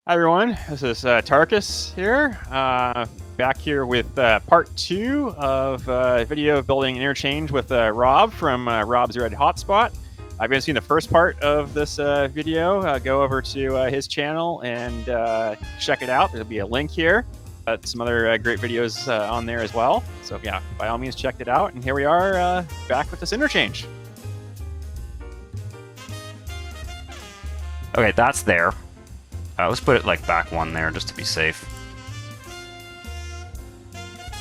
Hi everyone, this is Tarkus here, back here with part 2 of a video of building an interchange with Rob from Rob's Red Hotspot. If you haven't seen the first part of this video, go over to his channel and check it out. There'll be a link here. Some other great videos on there as well. So yeah, by all means check it out. And here we are back with this interchange. Okay, that's there. Let's put it like back one there just to be safe.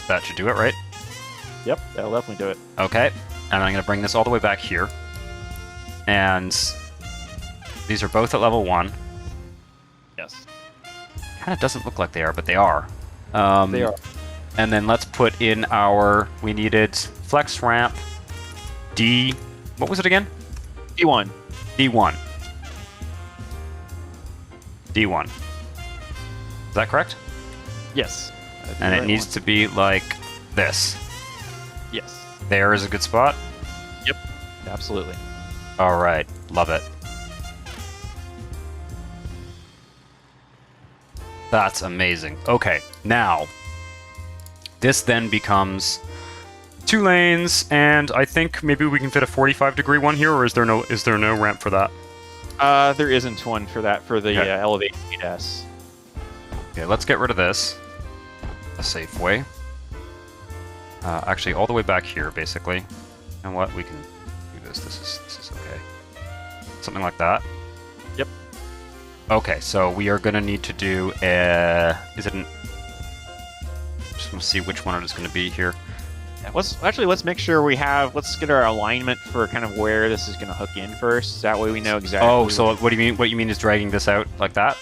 That should do it, right? Yep, that'll definitely do it. Okay, and I'm going to bring this all the way back here. And these are both at level 1. Yes. Kind of doesn't look like they are, but they are. They are. And then let's put in our, we needed flex ramp D, what was it again? D1. D1. D1. Is that correct? Yes. And it needs to be like this. Yes. There is a good spot? Yep, absolutely. All right, love it. That's amazing. Okay, now this then becomes 2 lanes, and I think maybe we can fit a 45-degree one here, or is there no ramp for that? There isn't one for that for the elevated ADAS. Okay, let's get rid of this. A safe way. Actually, all the way back here, basically. And what we can do this. This is okay. Something like that. Yep. Okay, so we are gonna need to do a. Is it an? Just want to see which one it is going to be here. Yeah, let's make sure we have. Let's get our alignment for kind of where this is going to hook in first. That way we know exactly. Oh, so what do you mean? What you mean is dragging this out like that?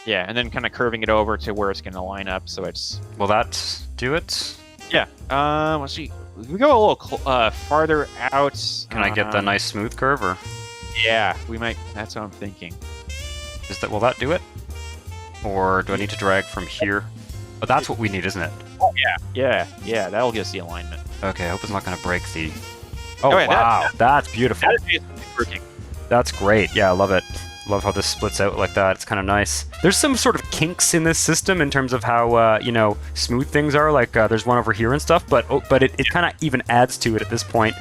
Yeah, and then kind of curving it over to where it's going to line up. So it's. Will that do it? Yeah. Let's see. If we go a little farther out. Can I get the nice smooth curve, or? Yeah, we might. That's what I'm thinking. Will that do it? Or do I need to drag from here? Oh, that's what we need, isn't it? Oh yeah. That'll give us the alignment. Okay, I hope it's not going to break the. Oh yeah, wow, that's beautiful. That is basically working. That's great. Yeah, I love it. Love how this splits out like that. It's kind of nice. There's some sort of kinks in this system in terms of how smooth things are. Like there's one over here and stuff, but it kind of even adds to it at this point.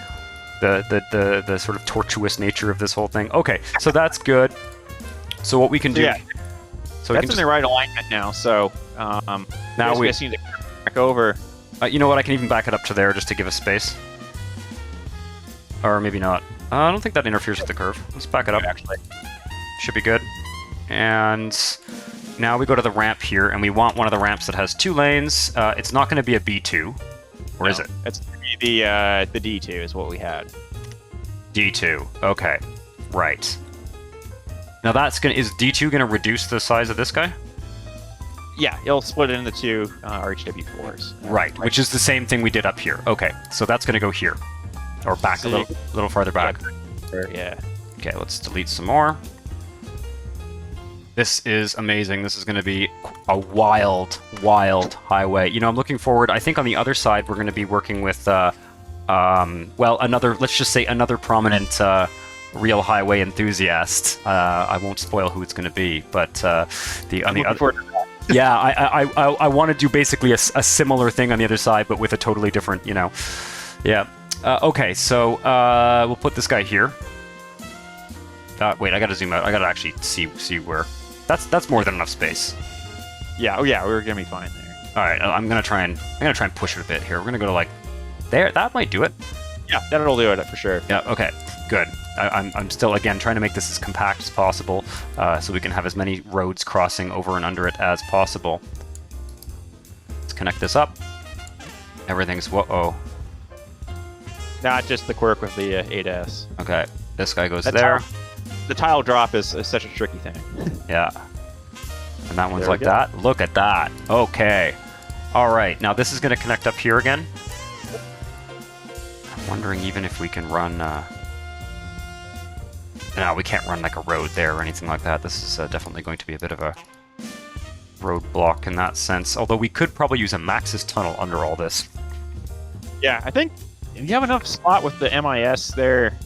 The sort of tortuous nature of this whole thing. Okay, so that's good. So what we can do. Yeah. So that's in the right alignment now. So now we just need to back over. You know what? I can even back it up to there just to give us space. Or maybe not. I don't think that interferes with the curve. Let's back it up. Actually, should be good. And now we go to the ramp here, and we want one of the ramps that has 2 lanes. It's not going to be a B2, or is it? It's the D2 is what we had. D2. Okay, right. Now is D2 going to reduce the size of this guy? Yeah, it'll split it into 2 RHW floors. Right, which is the same thing we did up here. Okay, so that's going to go here. Or back a little farther back. Yeah. Okay, let's delete some more. This is amazing. This is going to be a wild, wild highway. You know, I'm looking forward. I think on the other side, we're going to be working with, let's just say another prominent real highway enthusiast. I won't spoil who it's going to be, but on the other. Yeah, I want to do basically a similar thing on the other side, but with a totally different, Yeah. Okay, so we'll put this guy here. Wait, I gotta zoom out. I gotta actually see where. That's more than enough space. Yeah. Oh yeah, we're gonna be fine there. All right, I'm gonna try and push it a bit here. We're gonna go to like there. That might do it. Yeah, that'll do it for sure. Yeah. Okay. Good. I'm still again trying to make this as compact as possible, so we can have as many roads crossing over and under it as possible. Let's connect this up. Everything's whoa. Not just the quirk with the ADAS. Okay, this guy goes there. The tile drop is such a tricky thing. Yeah. And that one's like that. Look at that. Okay. All right. Now this is going to connect up here again. I'm wondering even if we can run. No, we can't run like a road there or anything like that. This is definitely going to be a bit of a roadblock in that sense. Although we could probably use a Maxis tunnel under all this. Yeah, I think if you have enough spot with the MIS there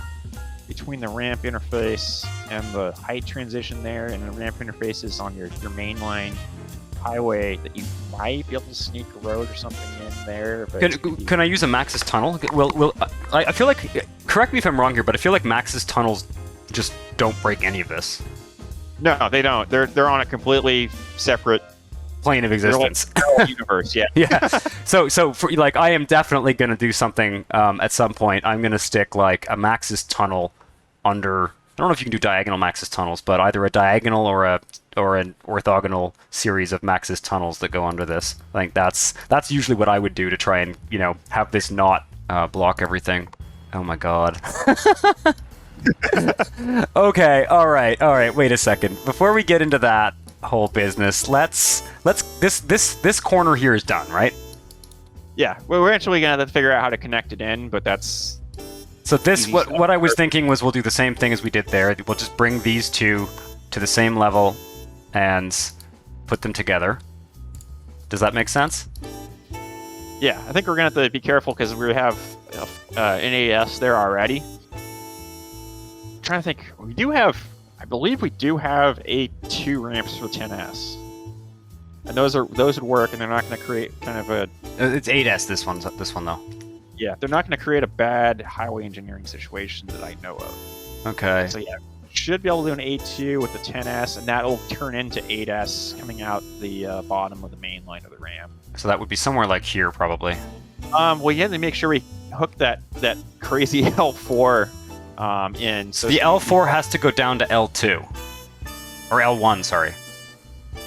between the ramp interface. and the height transition there, and the ramp interfaces on your mainline highway, that you might be able to sneak a road or something in there. But can I use a Max's tunnel? I feel like, correct me if I'm wrong here, but I feel like Max's tunnels just don't break any of this. No, they don't. They're on a completely separate plane of existence. Whole universe, yeah. Yeah. So for like, I am definitely going to do something at some point. I'm going to stick like a Max's tunnel under. I don't know if you can do diagonal Max's tunnels, but either a diagonal or an orthogonal series of Max's tunnels that go under this. I think that's usually what I would do to try and have this not block everything. Oh my god. Okay. All right. Wait a second. Before we get into that whole business, this corner here is done, right? Yeah. Well, we're actually gonna have to figure out how to connect it in, but that's. So this, what I was thinking was we'll do the same thing as we did there. We'll just bring these two to the same level and put them together. Does that make sense? Yeah, I think we're gonna have to be careful because we have NAS there already. I'm trying to think, I believe we do have A2 ramps for 10S, and those would work, and they're not going to create kind of a. It's 8S. This one though. Yeah, they're not going to create a bad highway engineering situation that I know of. Okay. So yeah, should be able to do an A2 with the 10S, and that'll turn into 8S coming out the bottom of the main line of the ramp. So that would be somewhere like here, probably. Well, you have to make sure we hook that crazy L4 in. So the L4 has to go down to L2, or L1. Sorry.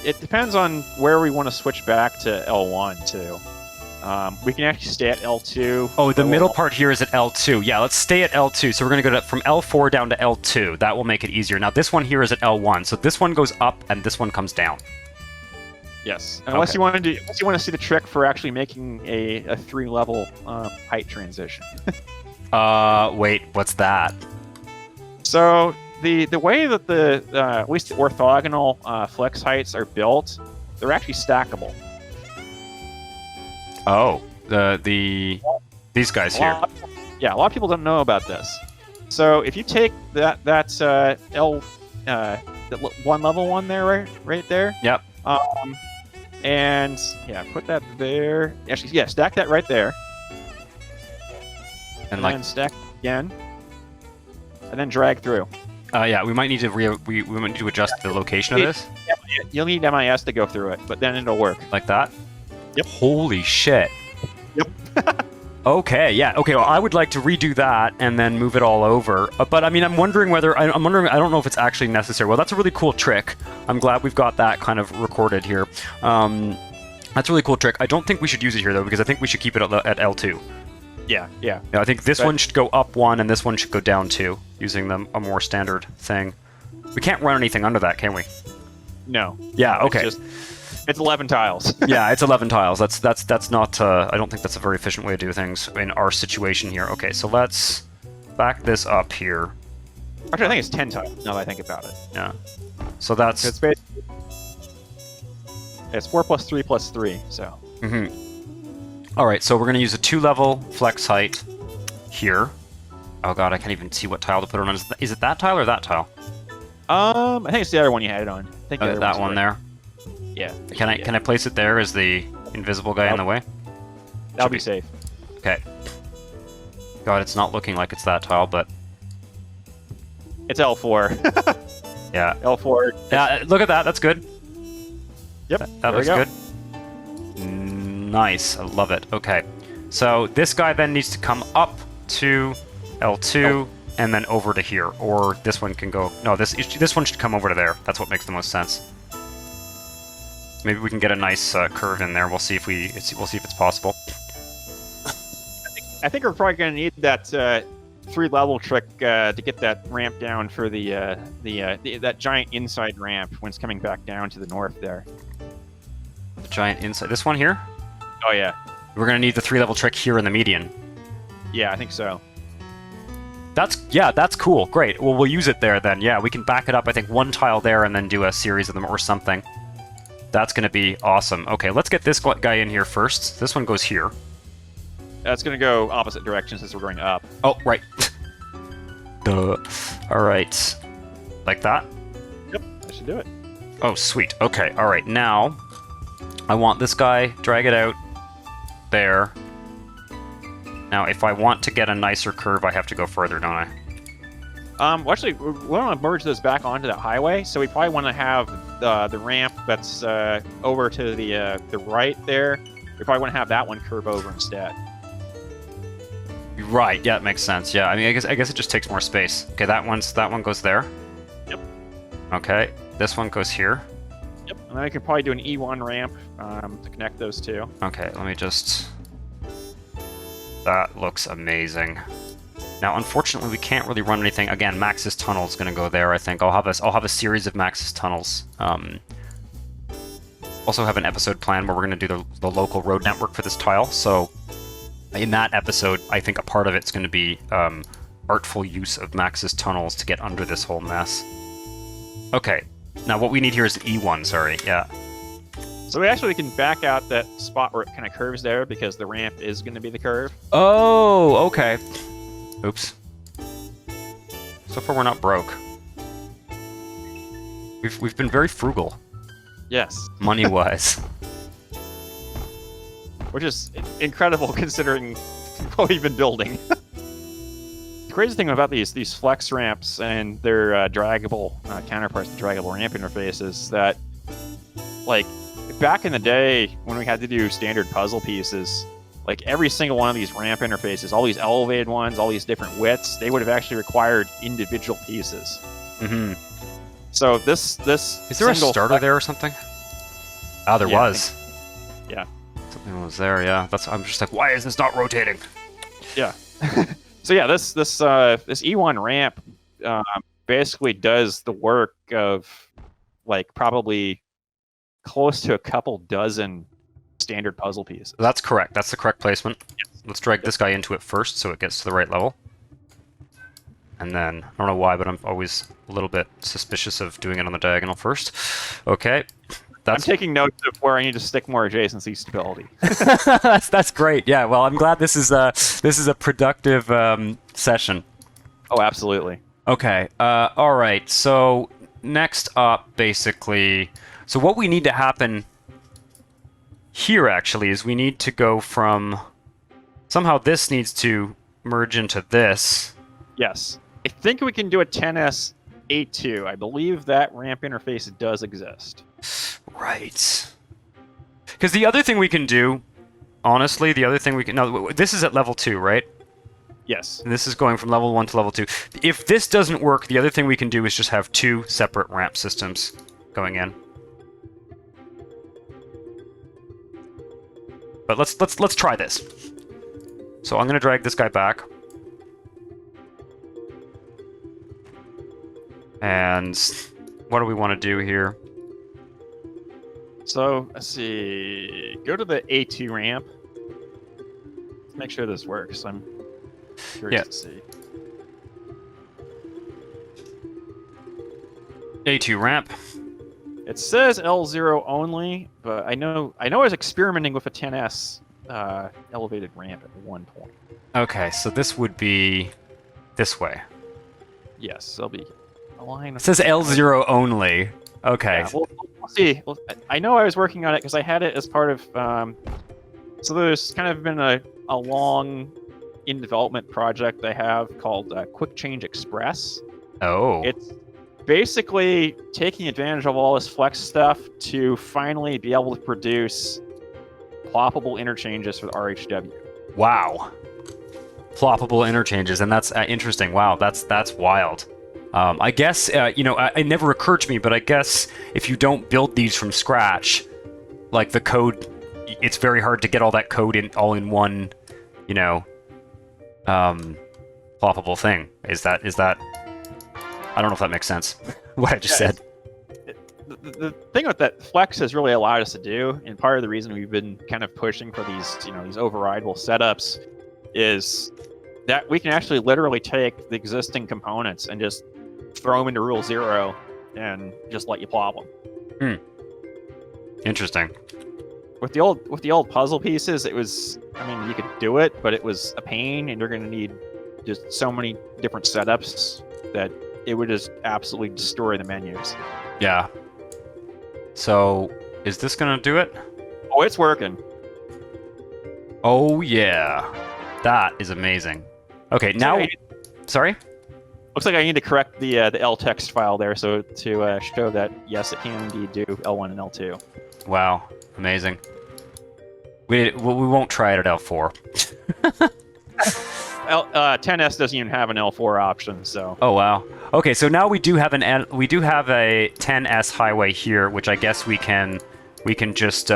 It depends on where we want to switch back to L1 too. We can actually stay at L2. Oh, the middle part here is at L2. Yeah, let's stay at L2. So we're going to go from L4 down to L2. That will make it easier. Now this one here is at L1. So this one goes up and this one comes down. Yes, unless you want to see the trick for actually making a 3-level height transition. Wait, what's that? So the way that the at least the orthogonal flex heights are built, they're actually stackable. Oh, these guys here. Yeah, a lot of people don't know about this. So if you take that L one level one there right there. Yep. And yeah, put that there. Actually, yeah, stack that right there. And then stack again. And then drag through. Yeah, we might need to we might need to adjust the location of this. You'll need MIS to go through it, but then it'll work. Like that? Yep. Holy shit. Yep. Okay, yeah. Okay, well, I would like to redo that and then move it all over. But I mean, I'm wondering I don't know if it's actually necessary. Well, that's a really cool trick. I'm glad we've got that kind of recorded here. That's a really cool trick. I don't think we should use it here, though, because I think we should keep it at L2. Yeah. I think this one should go up 1 and this one should go down 2, using a more standard thing. We can't run anything under that, can we? No. Yeah, okay. It's 11 tiles. Yeah, it's 11 tiles. That's not. I don't think that's a very efficient way to do things in our situation here. Okay, so let's back this up here. Actually, I think it's 10 tiles. Now that I think about it. Yeah. So that's. It's basically. It's 4 plus 3 plus 3. So. All right, so we're gonna use a 2-level flex height here. Oh god, I can't even see what tile to put it on. Is it that tile or that tile? I think it's the other one you had it on. I think that one there. Yeah. Can I place it there as the invisible guy in the way? That'll be safe. Okay. God, it's not looking like it's that tile, but it's L4. Yeah. L4. Yeah, look at that. That's good. Yep. That looks good. Nice. I love it. Okay. So this guy then needs to come up to L2 and then over to here, or this one can go. No, this one should come over to there. That's what makes the most sense. Maybe we can get a nice curve in there. We'll see if it's possible. I think we're probably going to need that 3-level trick to get that ramp down for that giant inside ramp when it's coming back down to the north there. The giant inside. This one here? Oh yeah. We're going to need the 3-level trick here in the median. Yeah, I think so. That's cool. Great. Well, we'll use it there then. Yeah, we can back it up. I think 1 tile there and then do a series of them or something. That's going to be awesome. Okay, let's get this guy in here first. This one goes here. That's going to go opposite directions since we're going up. Oh, right. Duh. All right. Like that? Yep, I should do it. Oh, sweet. Okay, all right. Now, I want this guy, drag it out there. Now, if I want to get a nicer curve, I have to go further, don't I? Well, actually, we want to merge this back onto that highway, so we probably want to have the ramp that's over to the right there. We probably want to have that one curve over instead. Right. Yeah, it makes sense. Yeah. I mean, I guess it just takes more space. Okay, that one goes there. Yep. Okay, this one goes here. Yep. And then I could probably do an E1 ramp to connect those two. Okay, let me just. That looks amazing. Now, unfortunately, we can't really run anything. Again, Max's tunnel is going to go there. I think I'll have a series of Max's tunnels. Also have an episode planned where we're going to do the local road network for this tile. So, in that episode, I think a part of it's going to be artful use of Max's tunnels to get under this whole mess. Okay, now what we need here is E1. Sorry, yeah. So we actually can back out that spot where it kind of curves there because the ramp is going to be the curve. Oh, okay. Oops. So far, we're not broke. We've been very frugal. Yes. Money-wise. Which is incredible considering what we've been building. The crazy thing about these flex ramps and their draggable counterparts to draggable ramp interfaces that, like, back in the day when we had to do standard puzzle pieces, like every single one of these ramp interfaces, all these elevated ones, all these different widths, they would have actually required individual pieces. Mm-hmm. So this is there a starter there or something? Oh, there was. Yeah. Something was there. Yeah. I'm just like, why is this not rotating? Yeah. So yeah, this E1 ramp basically does the work of like probably close to a couple dozen standard puzzle pieces. That's correct. That's the correct placement. Yes. Let's drag this guy into it first so it gets to the right level. And then, I don't know why, but I'm always a little bit suspicious of doing it on the diagonal first. Okay. I'm taking notes of where I need to stick more adjacency stability. That's great. Yeah, well, I'm glad this is a productive session. Oh, absolutely. Okay. All right. So next up, basically, so what we need to happen here actually is we need to go from somehow this needs to merge into this. Yes. I think we can do a 10S A2. I believe that ramp interface does exist. Right. Because the other thing we can do, honestly, no, this is at level 2, right? Yes. And this is going from level 1 to level 2. If this doesn't work, the other thing we can do is just have 2 separate ramp systems going in. But let's try this. So I'm going to drag this guy back. And what do we want to do here? So, let's see. Go to the A2 ramp. Let's make sure this works. I'm curious to see. A2 ramp. It says L0 only, but I know I was experimenting with a 10S elevated ramp at one point. Okay, so this would be this way. Yes, there'll be a line. It says L0 only. Okay. Yeah, we'll see. Well, I know I was working on it because I had it as part of. So there's kind of been a long in development project I have called Quick Change Express. Oh. It's basically taking advantage of all this flex stuff to finally be able to produce ploppable interchanges for the RHW. Wow. Ploppable interchanges, and that's interesting. Wow, that's wild. I guess, it never occurred to me, but I guess if you don't build these from scratch, like the code, it's very hard to get all that code all in one, ploppable thing. Is that? I don't know if that makes sense. What I just said. The thing with that Flex has really allowed us to do, and part of the reason we've been kind of pushing for these, these overrideable setups, is that we can actually literally take the existing components and just throw them into rule 0 and just let you plop them. Interesting. With the old puzzle pieces, it was, you could do it, but it was a pain, and you're going to need just so many different setups that it would just absolutely destroy the menus. Yeah. So, is this gonna do it? Oh, it's working. Oh yeah, that is amazing. Okay, now, sorry. Looks like I need to correct the L text file there, so to show that yes, it can indeed do L1 and L2. Wow, amazing. We won't try it at L4. 10S doesn't even have an L4 option, so. Oh wow. Okay, so now we do have a 10S highway here, which I guess we can just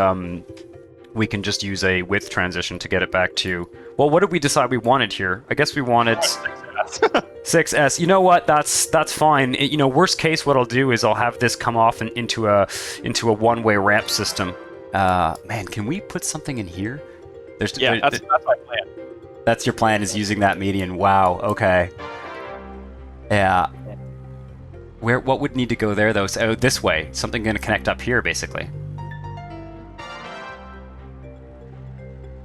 use a width transition to get it back to. Well, what did we decide we wanted here? I guess we wanted 6S. You know what? That's fine. You know, worst case, what I'll do is I'll have this come off and into a one-way ramp system. Man, can we put something in here? That's my plan. That's your plan, is using that median. Wow. Okay. Yeah. What would need to go there though? So this way. Something going to connect up here, basically.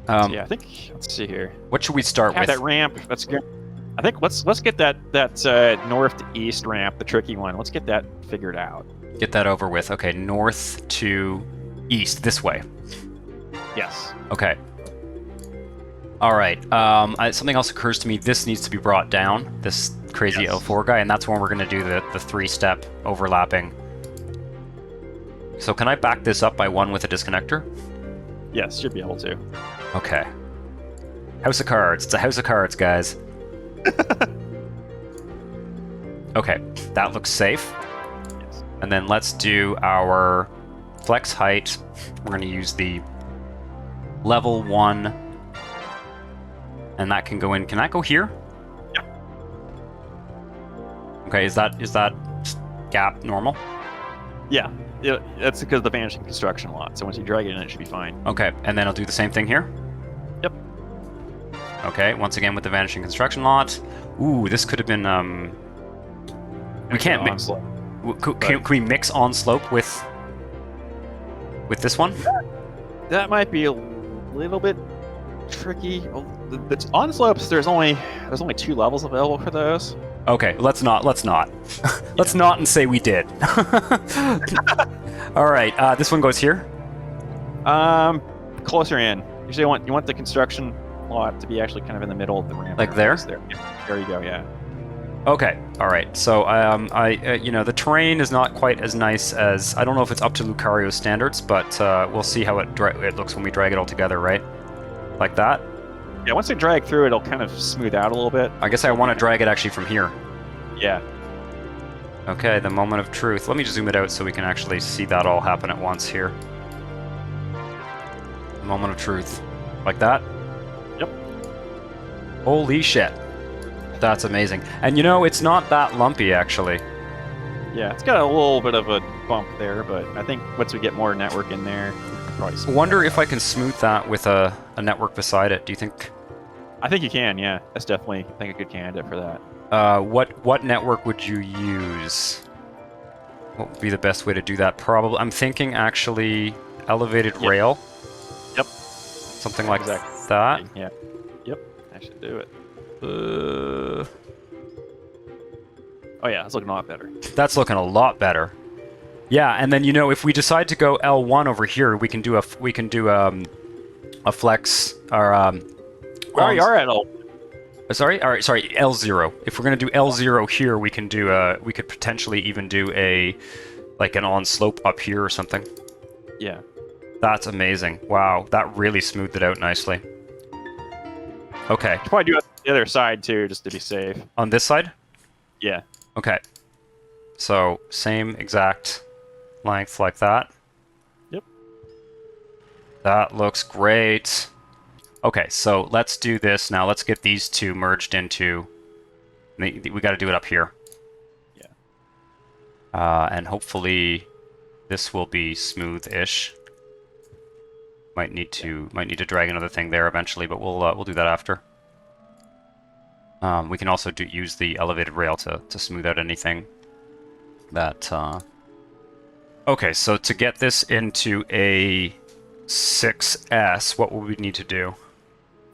Yeah, I think. Let's see here. What should we start with? That ramp. That's good. I think let's get that north to east ramp, the tricky one. Let's get that figured out. Get that over with. Okay, north to east, this way. Yes. Okay. All right. Something else occurs to me. This needs to be brought down. This crazy L4 guy, and that's when we're going to do the 3-step overlapping. So can I back this up by 1 with a disconnector? Yes, you'll be able to. Okay. House of cards. It's a house of cards, guys. Okay, that looks safe. Yes. And then let's do our flex height. We're going to use the level 1. And that can go in. Can that go here? Yeah. Okay, is that gap normal? Yeah. That's because of the vanishing construction lot. So once you drag it in, it should be fine. Okay, and then I'll do the same thing here? Yep. Okay, once again with the vanishing construction lot. Ooh, this could have been we can't mix. Can we mix on slope with this one? That might be a little bit tricky. It's on slopes. There's only 2 levels available for those. Okay, let's not. Let's not and say we did. All right, this one goes here. Closer in. Usually, you want the construction lot to be actually kind of in the middle of the ramp. Like there? There you go. Yeah. Okay. All right. So, you know, the terrain is not quite as nice as, I don't know if it's up to Lucario's standards, but we'll see how it looks when we drag it all together, right? Like that. Yeah, once you drag through, it'll kind of smooth out a little bit. I guess I want to drag it actually from here. Yeah. Okay, the moment of truth. Let me just zoom it out so we can actually see that all happen at once here. The moment of truth. Like that? Yep. Holy shit. That's amazing. And you know, it's not that lumpy, actually. Yeah, it's got a little bit of a bump there, but I think once we get more network in there, probably I wonder if I can smooth that with a network beside it. Do you think? I think you can, yeah. That's definitely, I think, a good candidate for that. What network would you use? What would be the best way to do that? Probably, I'm thinking actually elevated rail. Yep. Something like that. Yeah. Yep. I should do it. Oh yeah, it's looking a lot better. That's looking a lot better. Yeah, and then you know, if we decide to go L1 over here, we can do a flex or We already are at L. Sorry, all right, sorry, L0. If we're gonna do L0 here, we can do we could potentially even do like an on slope up here or something. Yeah. That's amazing. Wow, that really smoothed it out nicely. Okay. You probably do it on the other side too, just to be safe. On this side? Yeah. Okay. So same exact length like that. Yep. That looks great. Okay, so let's do this now. Let's get these two merged into. We got to do it up here. Yeah. And hopefully, this will be smooth-ish. Might need to drag another thing there eventually, but we'll do that after. We can also use the elevated rail to smooth out anything that. Okay, so to get this into a 6S, what will we need to do?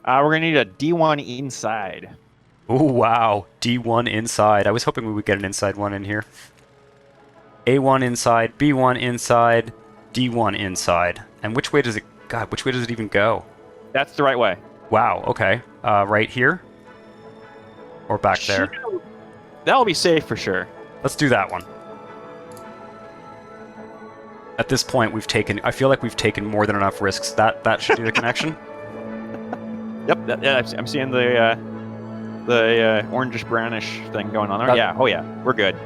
We're gonna need a D1 inside. Oh, wow. D1 inside. I was hoping we would get an inside one in here. A1 inside, B1 inside, D1 inside. And which way does it... God, which way does it even go? That's the right way. Wow, okay. Right here? Or back there? That'll be safe for sure. Let's do that one. At this point, we've taken... I feel like we've taken more than enough risks. That should do the connection. Yep, yeah, I'm seeing the orangish brownish thing going on there. Yeah, oh yeah, we're good.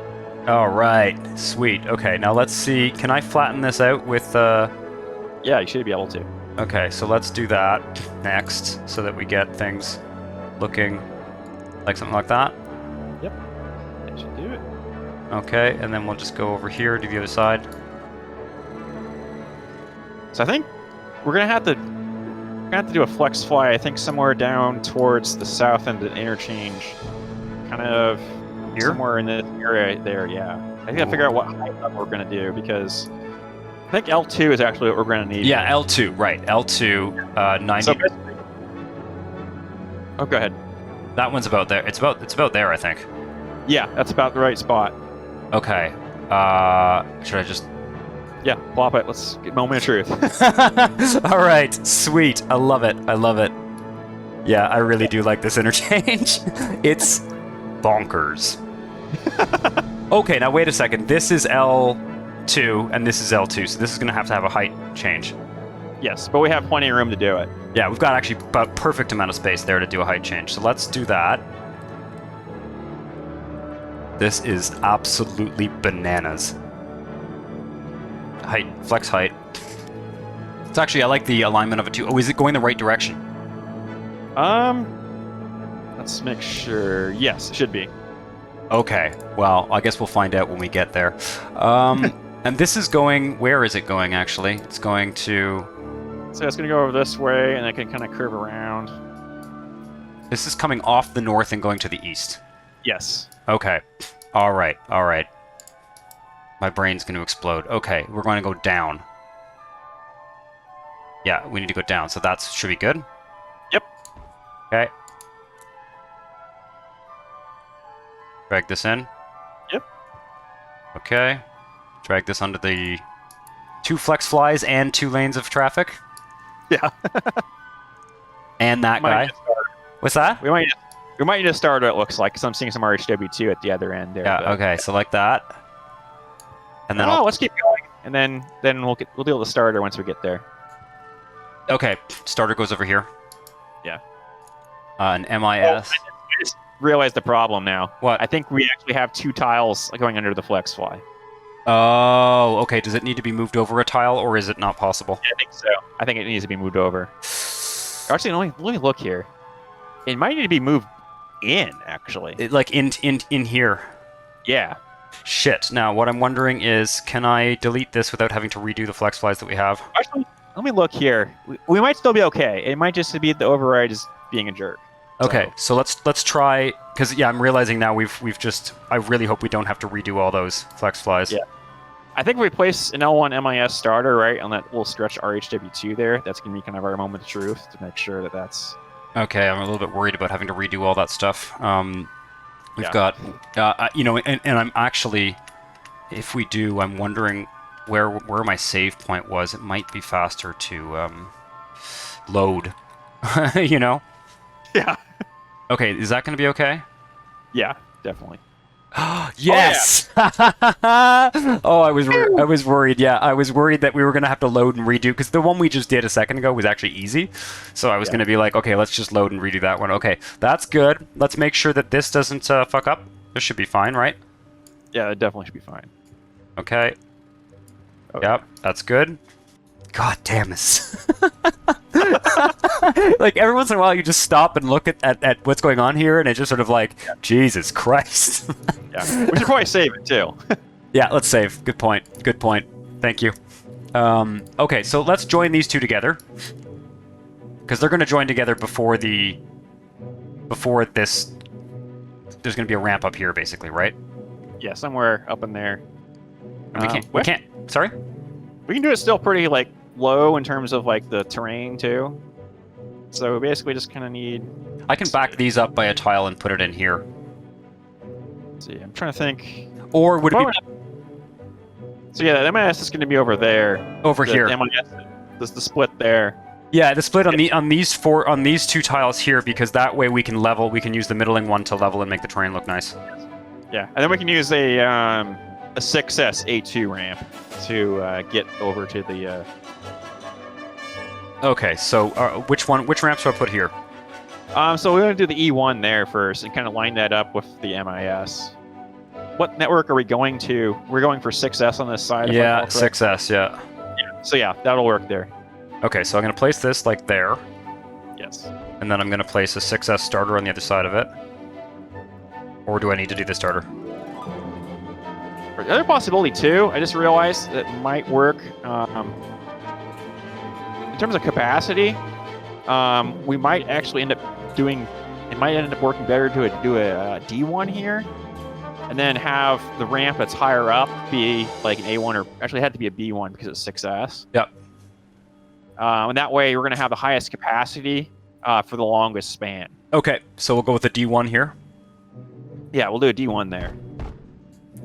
All right, sweet. Okay, now let's see. Can I flatten this out with... Yeah, you should be able to. Okay, so let's do that next, so that we get things looking like something like that. Yep, that should do it. Okay, and then we'll just go over here to the other side. So I think we're gonna have to do a flex fly. I think somewhere down towards the south end of the interchange, kind of Here? somewhere in this area there. Yeah, I gotta figure out what height level we're gonna do because I think L2 is actually what we're gonna need. Yeah, L2, right? L2, 90. So oh, go ahead. That one's about there. It's about there, I think. Yeah, that's about the right spot. Okay. Should I just? Yeah, plop it. Let's get moment of truth. All right, sweet. I love it. I love it. Yeah, I really do like this interchange. It's bonkers. Okay, now wait a second. This is L2 and this is L2, so this is going to have a height change. Yes, but we have plenty of room to do it. Yeah, we've got actually about perfect amount of space there to do a height change. So let's do that. This is absolutely bananas. Height, flex height. It's actually, I like the alignment of it too. Oh, is it going the right direction? Let's make sure. Yes, it should be. Okay, well, I guess we'll find out when we get there. And this is going, where is it going actually? It's going to... So it's going to go over this way, and it can kind of curve around. This is coming off the north and going to the east. Yes. Okay. All right, all right. My brain's going to explode. Okay, we're going to go down. Yeah, we need to go down, so that should be good. Yep. Okay. Drag this in. Yep. Okay. Drag this onto the 2 flex flies and 2 lanes of traffic. Yeah. And that guy. What's that? We might need to start. It looks like because I'm seeing some RHW2 at the other end there. Yeah. But... Okay. So like that. And then let's keep going, and then we'll deal with the starter once we get there. Okay. Starter goes over here. Yeah. An MIS. I just realized the problem now. What? I think we actually have 2 tiles going under the flex fly. Oh, okay. Does it need to be moved over a tile, or is it not possible? Yeah, I think so. I think it needs to be moved over. Actually, let me look here. It might need to be moved in, actually. Like in here. Yeah. Shit. Now, what I'm wondering is, can I delete this without having to redo the flex flies that we have? Actually, let me look here. We might still be okay. It might just be the override is being a jerk. Okay, so let's try, because yeah, I'm realizing now we've just, I really hope we don't have to redo all those flex flies. Yeah. I think if we place an L1 MIS starter, right, on that little stretch RHW2 there, that's going to be kind of our moment of truth to make sure that that's... Okay, I'm a little bit worried about having to redo all that stuff. We've Yeah. got, you know, and I'm actually, if we do, I'm wondering where my save point was. It might be faster to load, you know? Yeah. Okay, is that going to be okay? Yeah, definitely. Yes! Oh, I was worried. Yeah, I was worried that we were going to have to load and redo, because the one we just did a second ago was actually easy. So I was going to be like, okay, let's just load and redo that one. Okay, that's good. Let's make sure that this doesn't fuck up. This should be fine, right? Yeah, it definitely should be fine. Okay. Okay. Yep, that's good. God damn this. Like, every once in a while you just stop and look at what's going on here, and it's just sort of like, Jesus Christ. Yeah, we should probably save it, too. Yeah, let's save. Good point. Good point. Thank you. Okay, so let's join these two together. Because they're going to join together before this... There's going to be a ramp up here, basically, right? Yeah, somewhere up in there. And we can't... Sorry? We can do it still pretty, like, low in terms of, like, the terrain, too. So we basically just kind of need. I can back these up by a tile and put it in here. Let's see, I'm trying to think. Or would it be So yeah, the MIS is going to be over there. over here? The MIS, the split there. Yeah, the split on these two tiles here, because that way we can use the middling one to level and make the terrain look nice. Yeah, and then we can use a 6S A2 ramp to get over to the. Okay, so which ramps do I put here? So we're going to do the E1 there first and kind of line that up with the MIS. What network are we going to? We're going for 6S on this side. Yeah, 6S, yeah. So yeah, that'll work there. Okay, so I'm going to place this like there. Yes. And then I'm going to place a 6S starter on the other side of it. Or do I need to do the starter? The other possibility too, I just realized that might work. In terms of capacity, we might actually end up doing. It might end up working better to do a D1 here, and then have the ramp that's higher up be like an A1, or actually it had to be a B1 because it's 6S. Yep. And that way we're going to have the highest capacity for the longest span. Okay, so we'll go with the D1 here. Yeah, we'll do a D1 there.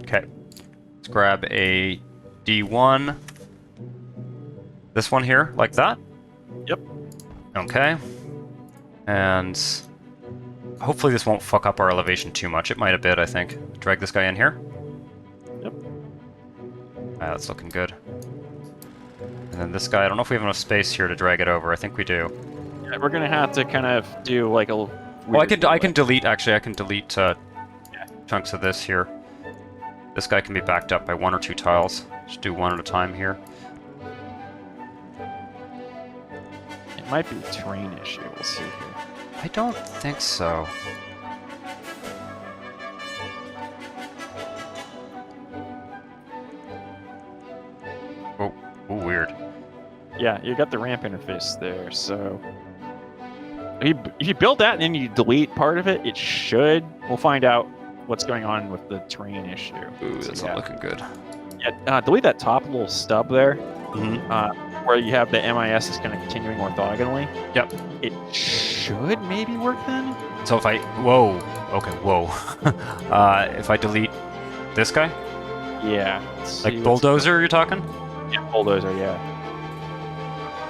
Okay. Let's grab a D1. This one here, like that? Yep. Okay. And hopefully this won't fuck up our elevation too much. It might a bit, I think. Drag this guy in here. Yep. That's looking good. And then this guy, I don't know if we have enough space here to drag it over. I think we do. Yeah, we're gonna have to kind of do like a. Well, I can delete. Actually, I can delete chunks of this here. This guy can be backed up by 1 or 2 tiles. Just do one at a time here. It might be a terrain issue. We'll see here. I don't think so. Oh, weird. Yeah, you got the ramp interface there, so if you build that and then you delete part of it, it should. We'll find out what's going on with the terrain issue. Ooh, that's not looking good. Yeah, delete that top little stub there, Mm-hmm. where you have the MIS is kind of continuing orthogonally. Yep. It should maybe work then. So if I if I delete this guy, Yeah. like bulldozer, you're talking? Yeah, bulldozer. Yeah.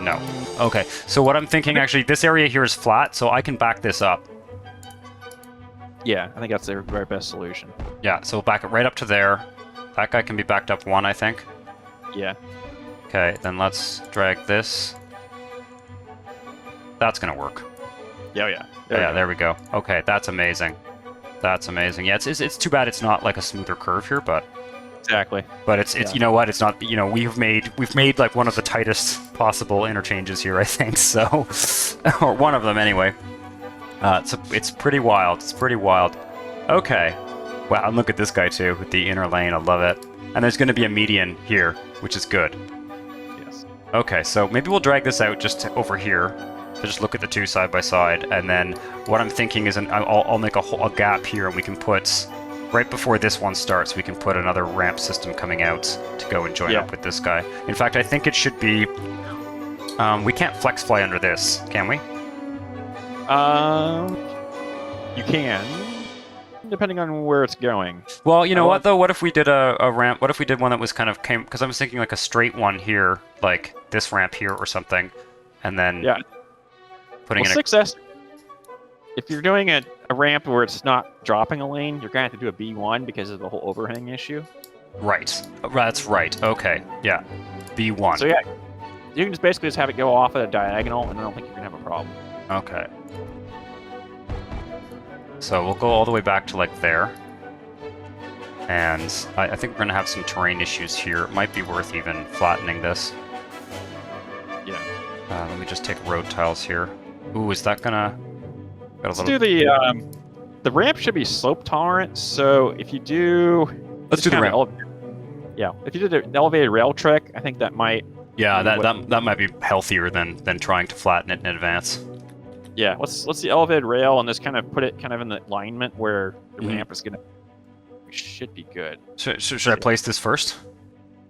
No. Okay. So what I'm thinking, actually, this area here is flat, so I can back this up. Yeah, I think that's the very best solution. Yeah. So back it right up to there. That guy can be backed up 1, I think. Yeah. Okay. Then let's drag this. That's gonna work. Yeah. Yeah. There we go. Okay. That's amazing. That's amazing. Yeah. It's too bad it's not like a smoother curve here, but. Exactly. But it's you know what, it's not, we've made like one of the tightest possible interchanges here, I think, so or one of them anyway. It's pretty wild. It's pretty wild. Okay. Wow, and look at this guy too with the inner lane. I love it. And there's going to be a median here, which is good. Yes. Okay, so maybe we'll drag this out just over here to just look at the two side by side, and then what I'm thinking is I'll make a gap here, and we can put. Right before this one starts, we can put another ramp system coming out to go and join up with this guy. In fact, I think it should be... we can't flex fly under this, can we? You can, depending on where it's going. Well, you know what, though? What if we did a ramp... What if we did one that was kind of... Because I was thinking like a straight one here, like this ramp here or something, and then... Yeah. Putting in 6S... If you're doing a ramp where it's not dropping a lane, you're going to have to do a B1 because of the whole overhang issue. Right. That's right. Okay. Yeah. B1. So yeah, you can just basically have it go off at a diagonal, and I don't think you're going to have a problem. Okay. So we'll go all the way back to like there. And I think we're going to have some terrain issues here. It might be worth even flattening this. Yeah. Let me just take road tiles here. Ooh, is that going to... Let's do the ramp should be slope tolerant. So if you do, let's do the ramp. If you did an elevated rail trick, I think that might. Yeah, that might be healthier than trying to flatten it in advance. Yeah, let's the elevated rail and just kind of put it kind of in the alignment where the ramp is gonna. Should be good. Should I place this first?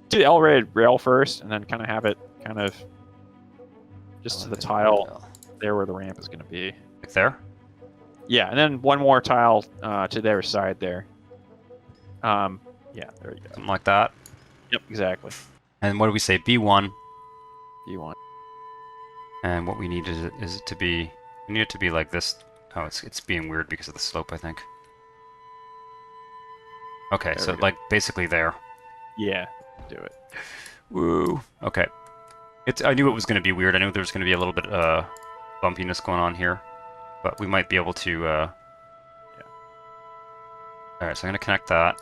Do the elevated rail first, and then kind of have it kind of just to the tile. there where the ramp is going to be. Like there? Yeah, and then one more tile to their side there. Yeah, there you go. Something like that. Yep, exactly. And what do we say? B1. B1. And what we need is it to be... We need it to be like this. Oh, it's being weird because of the slope, I think. Okay, There so we go. like basically there. Yeah, do it. Woo. Okay. I knew it was going to be weird. I knew there was going to be a little bit bumpiness going on here. But we might be able to... Yeah. Alright, so I'm going to connect that.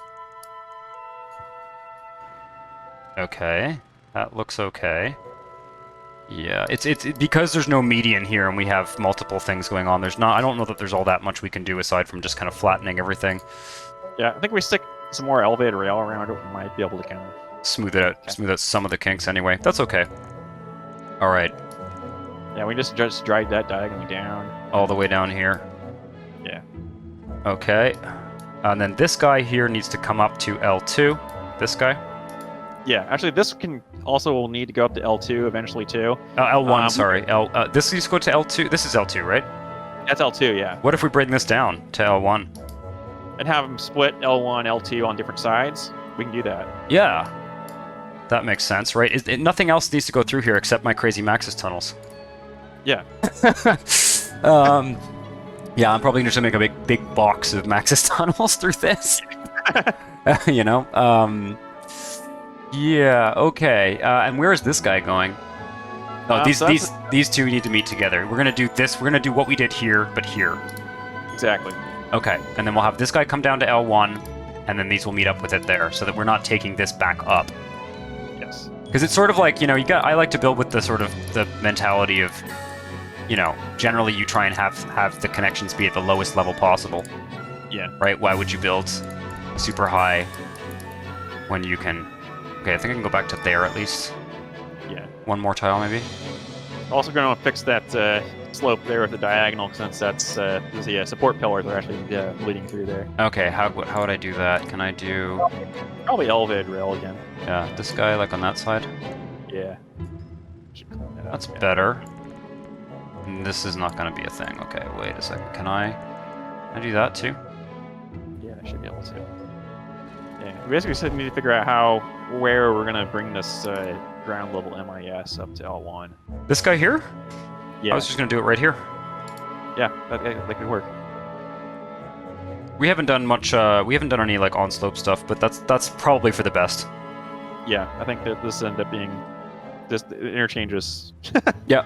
Okay. That looks okay. Yeah, it's because there's no median here and we have multiple things going on. I don't know that there's all that much we can do aside from just kind of flattening everything. Yeah, I think we stick some more elevated rail around it. We might be able to kind of smooth it out, smooth out some of the kinks anyway. That's okay. All right. Yeah, we just drag that diagonally down. All the way down here. Yeah. Okay. And then this guy here needs to come up to L2. This guy. Yeah, actually, this can also will need to go up to L2 eventually too. L1, sorry. This needs to go to L2. This is L2, right? That's L2, yeah. What if we bring this down to L1? And have them split L1, L2 on different sides. We can do that. Yeah. That makes sense, right? Nothing else needs to go through here except my crazy Maxis tunnels. Yeah. Yeah, I'm probably just gonna make a big box of Maxis tunnels through this. You know? Yeah, okay. And where is this guy going? Oh, these two need to meet together. We're gonna do this. We're gonna do what we did here, but here. Exactly. Okay, and then we'll have this guy come down to L1, and then these will meet up with it there, so that we're not taking this back up. Yes. Because it's sort of like, you know, I like to build with the sort of the mentality of, you know, generally you try and have the connections be at the lowest level possible. Yeah. Right? Why would you build super high when you can... Okay, I think I can go back to there at least. Yeah. One more tile, maybe? Also going to fix that slope there with the diagonal, since that's the support pillars are actually bleeding through there. Okay, how would I do that? Can I do... Probably elevated rail again. Yeah, this guy, like on that side? Yeah. Should clean that up, That's yeah. better. And this is not going to be a thing. Okay, wait a second. Can I do that too? Yeah, I should be able to. Yeah, we basically just need to figure out where we're going to bring this ground level MIS up to L1. This guy here? Yeah. I was just going to do it right here. Yeah, that could work. We haven't done much, we haven't done any like on-slope stuff, but that's probably for the best. Yeah, I think that this ended up being just interchanges. Yeah.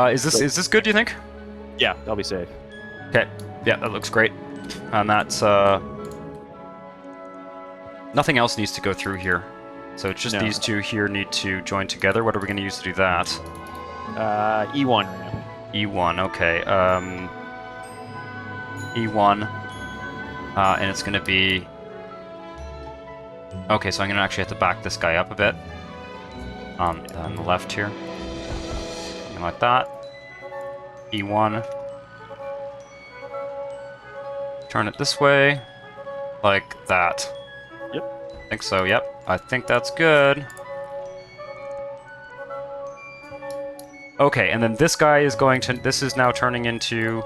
Is this good, do you think? Yeah, that'll be safe. Okay. Yeah, that looks great. And that's, nothing else needs to go through here. So it's just these two here need to join together. What are we going to use to do that? E1 ramp. E1, okay. E1. And it's going to be... Okay, so I'm going to actually have to back this guy up a bit. On the left here. Something like that. E1. Turn it this way. Like that. Yep. I think so, yep. I think that's good. Okay, and then this guy is going to... This is now turning into...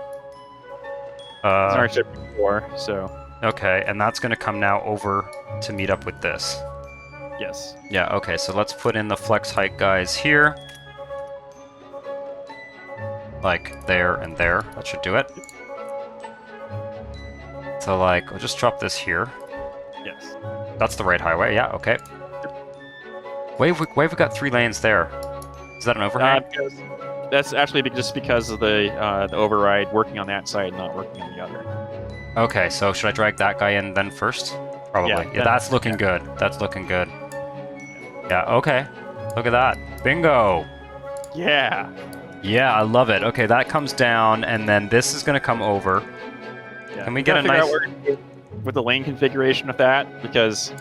It's already shipped before, so... Okay, and that's going to come now over to meet up with this. Yes. Yeah, okay, so let's put in the flex height guys here. Like there and there. That should do it. So like, we'll just drop this here. Yes. That's the right highway, yeah, okay. Why have we got 3 lanes there? Is that an overhang? That's actually just because of the override working on that side and not working on the other. Okay, so should I drag that guy in then first? Probably. Yeah, that's looking good. That's looking good. Yeah, okay. Look at that. Bingo! Yeah! Yeah, I love it. Okay, that comes down, and then this is going to come over. Yeah. Can we get a nice... with the lane configuration of that, because,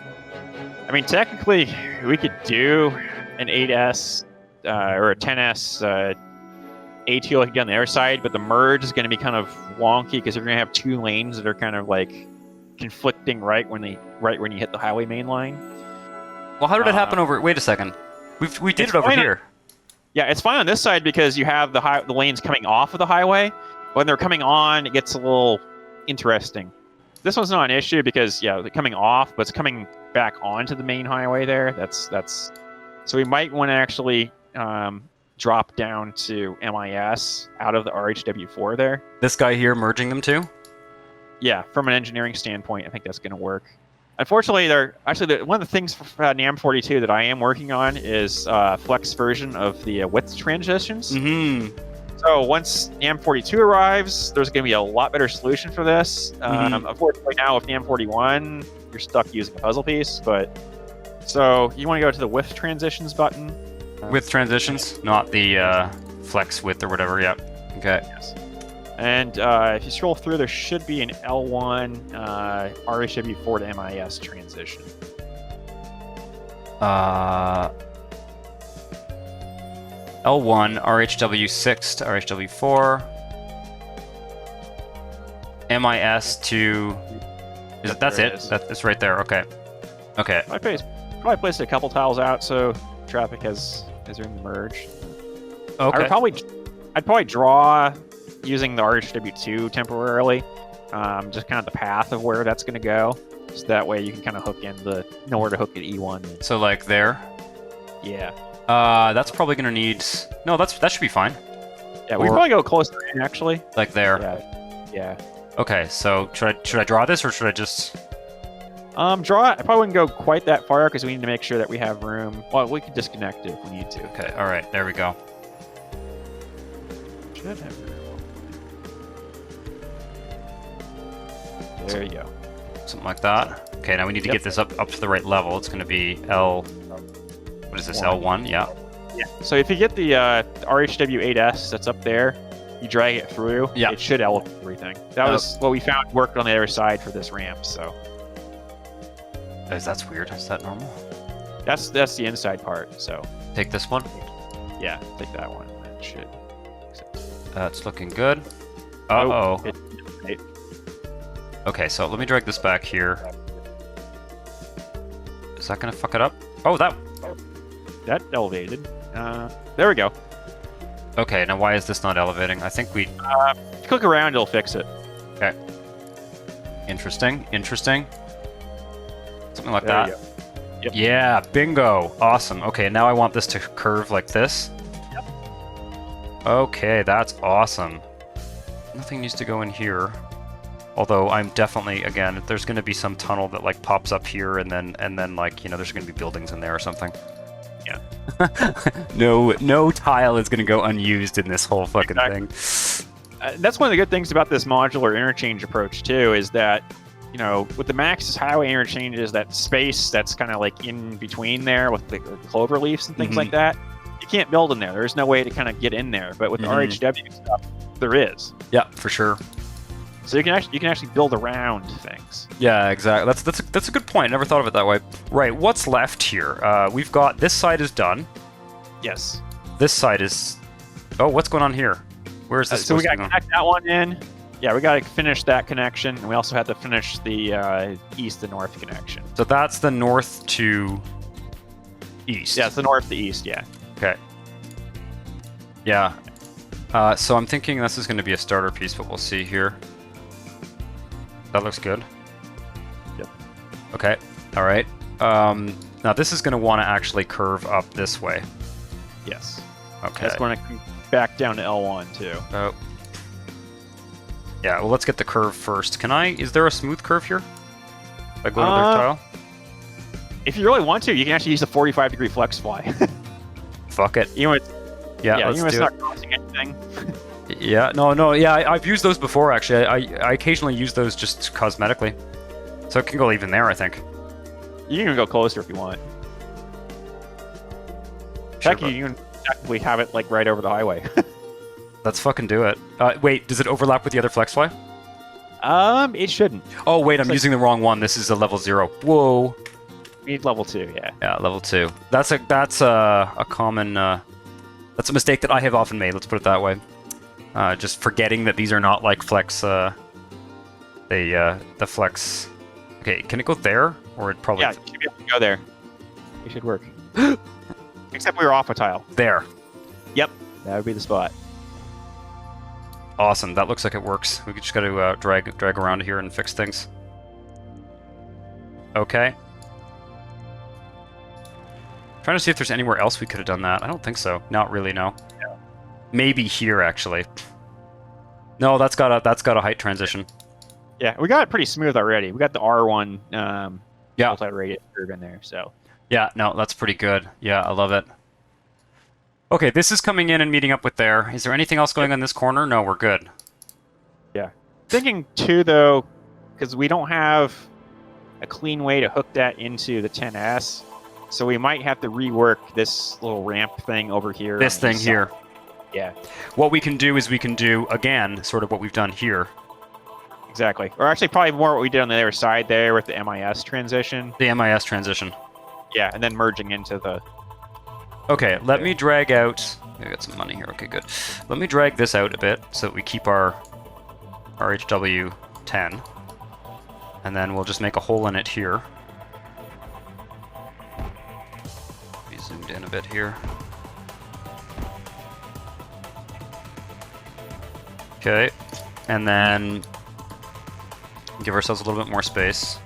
I mean, technically, we could do an 8S or a 10S ATO like on the other side, but the merge is going to be kind of wonky because you're going to have 2 lanes that are kind of like conflicting right when you hit the highway main line. Well, how did it happen over... Wait a second. We did it over here. Yeah, it's fine on this side because you have the lanes coming off of the highway. When they're coming on, it gets a little interesting. This one's not an issue because they're coming off, but it's coming back onto the main highway there. That's so we might want to actually drop down to MIS out of the RHW4 there. This guy here merging them too? Yeah, from an engineering standpoint, I think that's going to work. Unfortunately, one of the things for NAM42 that I am working on is Flex version of the width transitions. Mm-hmm. So once NAM42 arrives, there's going to be a lot better solution for this. Unfortunately, now with NAM41, you're stuck using a puzzle piece. But so you want to go to the width transitions button. Width transitions, not the flex width or whatever. Yep. Okay. Yes. And if you scroll through, there should be an L1 RHW4 to MIS transition. L1 RHW6 to RHW4. MIS to. That's it? That's right there. Okay. Okay. I probably placed a couple tiles out so traffic has room to merge. Okay. I'd probably draw using the RHW2 temporarily, just kind of the path of where that's going to go. So that way you can kind of know where to hook at E1. So like there? Yeah. That's probably going to need... No, that should be fine. Yeah, we probably go closer in, actually. Like there? Yeah. Okay, so should I draw this, or should I just... Draw it. I probably wouldn't go quite that far, because we need to make sure that we have room. Well, we can disconnect it if we need to. Okay, alright, there we go. Should have room. There you go. Something like that. Okay, now we need to get this up to the right level. It's going to be L... What is this, L1? Yeah. Yeah. So if you get the RHW8S that's up there, you drag it through, it should elevate everything. That was what we found worked on the other side for this ramp, so... That's weird. Is that normal? That's the inside part, so... Take this one? Yeah, take that one. That should... That's looking good. Uh-oh. Oh, Okay, so let me drag this back here. Is that going to fuck it up? Oh, that That elevated. There we go. Okay, now why is this not elevating? I think we... click around, it'll fix it. Okay. Interesting, interesting. Something like There that. Yep. Yeah, bingo. Awesome. Okay, now I want this to curve like this. Yep. Okay, that's awesome. Nothing needs to go in here. Although I'm definitely, again, there's going to be some tunnel that like pops up here, and then like, you know, there's going to be buildings in there or something. Yeah. No tile is going to go unused in this whole fucking thing. That's one of the good things about this modular interchange approach too, is that, you know, with the Maxis highway interchanges, that space that's kind of like in between there with the clover leaves and things like that, you can't build in there. There's no way to kind of get in there. But with the RHW stuff, there is. Yeah, for sure. So you can actually build around things. Yeah, exactly. That's a good point. Never thought of it that way. Right. What's left here? We've got this side is done. Yes. This side is. Oh, what's going on here? Where is this? So we got to connect that one in. Yeah, we got to finish that connection, and we also have to finish the east to north connection. So that's the north to east. Yeah, it's the north to east. Yeah. Okay. Yeah. So I'm thinking this is going to be a starter piece, but we'll see here. That looks good. Yep. Okay. All right. Now this is going to want to actually curve up this way. Yes. Okay. That's going to come back down to L1 too. Oh. Yeah. Well, let's get the curve first. Is there a smooth curve here? Like go to their tile? If you really want to, you can actually use the 45-degree flex fly. Fuck it. You know, let's it's do not it. crossing anything. Yeah, no, yeah, I've used those before, actually. I occasionally use those just cosmetically. So it can go even there, I think. You can even go closer if you want. Sure, Heck, you can actually have it like right over the highway. Let's fucking do it. Wait, does it overlap with the other flex fly? It shouldn't. Oh, wait, I'm using the wrong one. This is a level 0. Whoa. We need level 2, yeah. Yeah, level 2. That's a common... that's a mistake that I have often made, let's put it that way. Just forgetting that these are not like flex... the flex... Okay, can it go there? Or it probably... Yeah, you should be able to go there. It should work. Except we were off a tile. There. Yep, that would be the spot. Awesome. That looks like it works. We just got to drag around here and fix things. Okay. Trying to see if there's anywhere else we could have done that. I don't think so. Not really, no. Yeah. Maybe here, actually. No, that's got a height transition. Yeah, we got it pretty smooth already. We got the R1 Yeah. multi-radius curve in there, so. Yeah, no, that's pretty good. Yeah, I love it. Okay, this is coming in and meeting up with there. Is there anything else going on this corner? No, we're good. Yeah. Thinking, too, though, because we don't have a clean way to hook that into the 10S, so we might have to rework this little ramp thing over here. This thing here. Yeah. What we can do is we can do, again, sort of what we've done here. Exactly. Or actually probably more what we did on the other side there with the MIS transition. The MIS transition. Yeah, and then merging into the... Okay, let me drag out... I got some money here. Okay, good. Let me drag this out a bit so that we keep our RHW 10. And then we'll just make a hole in it here. Be zoomed in a bit here. Okay, and then give ourselves a little bit more space.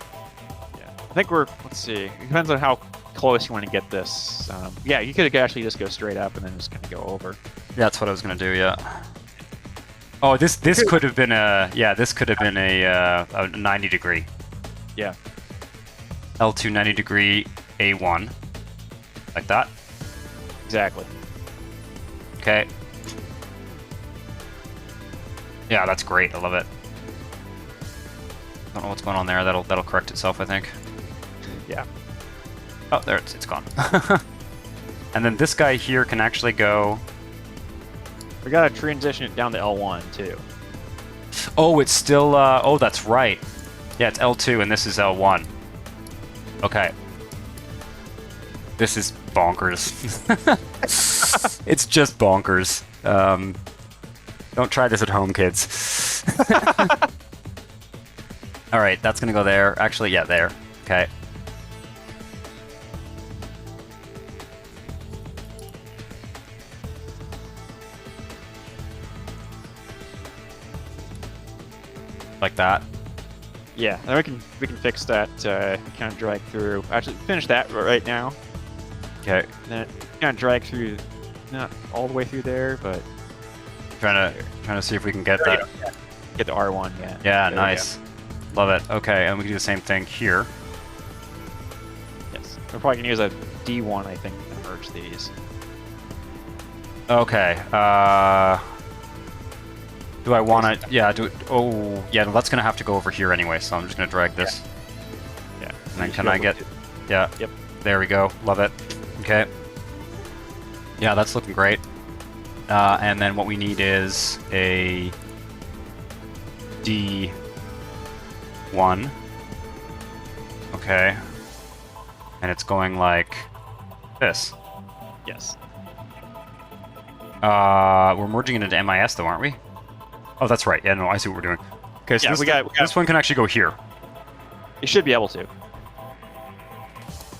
Yeah, I think we're, let's see, it depends on how close you want to get this. Yeah, you could actually just go straight up and then just kind of go over. Yeah, that's what I was going to do, yeah. Oh, this could have been a, yeah, this could have been a 90 degree. Yeah. L2 90 degree A1. Like that. Exactly. Okay. Yeah, that's great. I love it. Don't know what's going on there. That'll correct itself, I think. Yeah. Oh, there it's gone. And then this guy here can actually go. We gotta transition it down to L1 too. Oh, it's still. Oh, that's right. Yeah, it's L2 and this is L1. Okay. This is bonkers. It's just bonkers. Don't try this at home, kids. All right, that's gonna go there. Actually, yeah, there. Okay. Like that. Yeah, then we can fix that. Kind of drag through. Actually, finish that right now. Okay. Then kind of drag through, not all the way through there, but Trying to see if we can get that. Get the R1. Yeah. Yeah, There nice. Love it. Okay, and we can do the same thing here. Yes. We're probably gonna use a D1, I think, to merge these. Okay. Do I want to? Yeah. Oh, yeah. No, that's gonna have to go over here anyway. So I'm just gonna drag this. Yeah. And then can I get? Yeah. Yep. There we go. Love it. Okay. Yeah, that's looking great. And then what we need is a D1. Okay. And it's going like this. Yes. We're merging it into MIS though, aren't we? Oh, that's right. Yeah, no, I see what we're doing. Okay, so Yeah, this one can actually go here. You should be able to.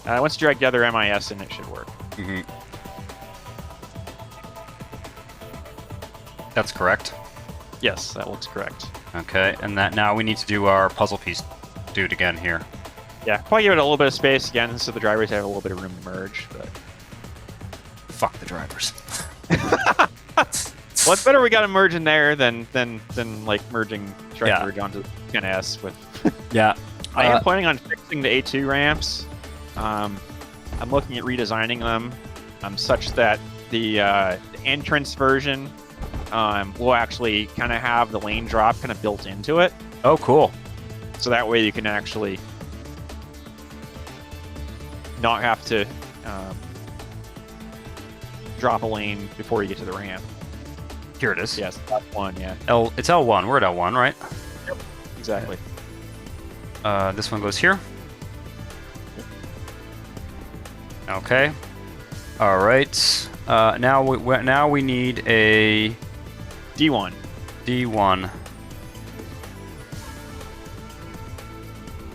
Once you drag the other MIS in, it should work. Mm-hmm. That's correct. Yes, that looks correct. Okay, and that now we need to do our puzzle piece dude again here. Yeah, probably give it a little bit of space again so the drivers have a little bit of room to merge, but... Fuck the drivers. Well, it's better we got to merge in there than like merging, trying to merge onto NS with... Yeah. I am planning on fixing the A2 ramps. I'm looking at redesigning them such that the entrance version will actually kind of have the lane drop kind of built into it. Oh, cool. So that way you can actually not have to drop a lane before you get to the ramp. Here it is. Yes, L1, yeah. It's L1. We're at L1, right? Yep, exactly. This one goes here. Okay. All right. Now we need a D1. D1.